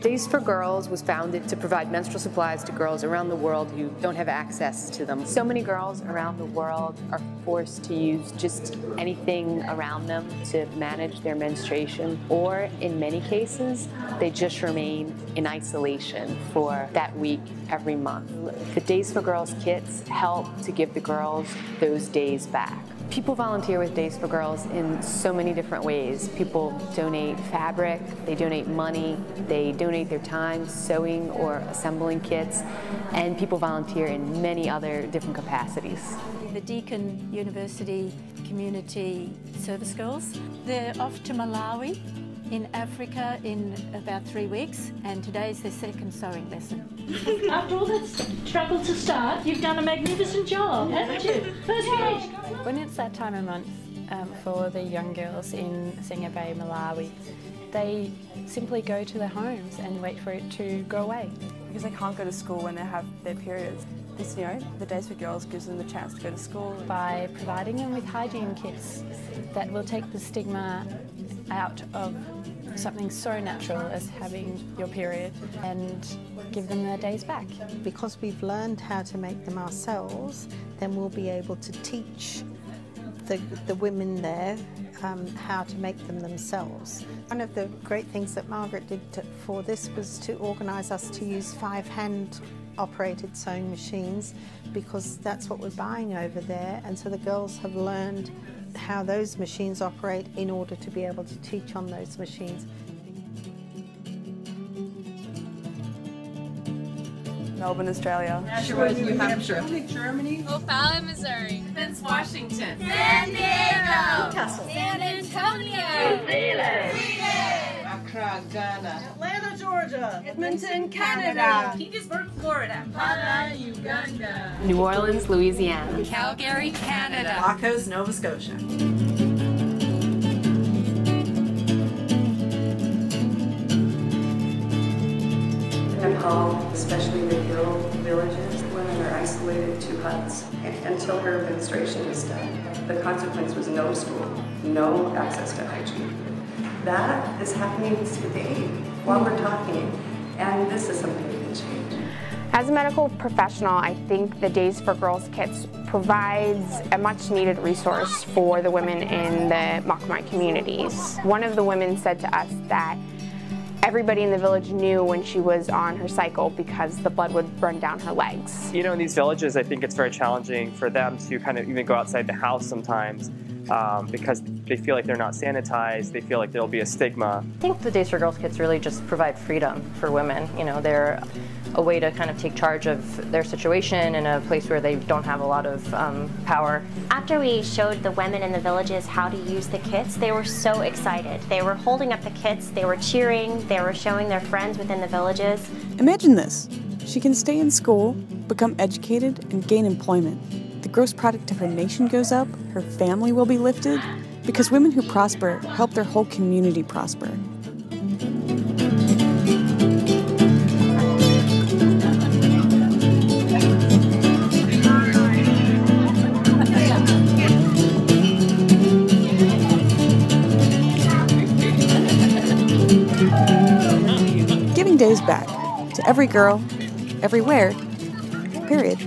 Days for Girls was founded to provide menstrual supplies to girls around the world who don't have access to them. So many girls around the world are forced to use just anything around them to manage their menstruation, or in many cases, they just remain in isolation for that week every month. The Days for Girls kits help to give the girls those days back. People volunteer with Days for Girls in so many different ways. People donate fabric, they donate money, they donate their time sewing or assembling kits, and people volunteer in many other different capacities. The Deakin University Community Service Girls, they're off to Malawi in Africa in about 3 weeks, and today's their second sewing lesson. After all that struggle to start, you've done a magnificent job, haven't you? First page. When it's that time of month for the young girls in Singa Bay, Malawi, they simply go to their homes and wait for it to go away. Because they can't go to school when they have their periods. This, the Days for Girls gives them the chance to go to school. By providing them with hygiene kits that will take the stigma out of something so natural as having your period and give them their days back. Because we've learned how to make them ourselves, then we'll be able to teach the women there how to make them themselves. One of the great things that Margaret did for this was to organise us to use 5 hand-operated sewing machines, because that's what we're buying over there, and so the girls have learned how those machines operate in order to be able to teach on those machines. Melbourne, Australia. Nashua, New Hampshire. Germany. O'Fallon, Missouri. Vince, Washington. San Diego. Newcastle. San Antonio. New Zealand. Sweden. Accra, Ghana. Atlanta, Georgia. Edmonton, Canada. Petersburg, Florida. Kampala, Uganda. New Orleans, Louisiana. Calgary, Canada. Lacos, Nova Scotia. Nepal, especially the hill villages, women are isolated to huts until her menstruation is done. The consequence was no school, no access to hygiene. That is happening today while we're talking, and this is something we can change. As a medical professional, I think the Days for Girls kits provides a much needed resource for the women in the Makamai communities. One of the women said to us that everybody in the village knew when she was on her cycle because the blood would run down her legs. You know, in these villages, I think it's very challenging for them to kind of even go outside the house sometimes because they feel like they're not sanitized, they feel like there'll be a stigma. I think the Days for Girls kits really just provide freedom for women. You know, they're a way to kind of take charge of their situation in a place where they don't have a lot of power. After we showed the women in the villages how to use the kits, they were so excited. They were holding up the kits, they were cheering, they were showing their friends within the villages. Imagine this. She can stay in school, become educated, and gain employment. The gross product of her nation goes up, her family will be lifted, because women who prosper help their whole community prosper. Giving days back to every girl, everywhere, period.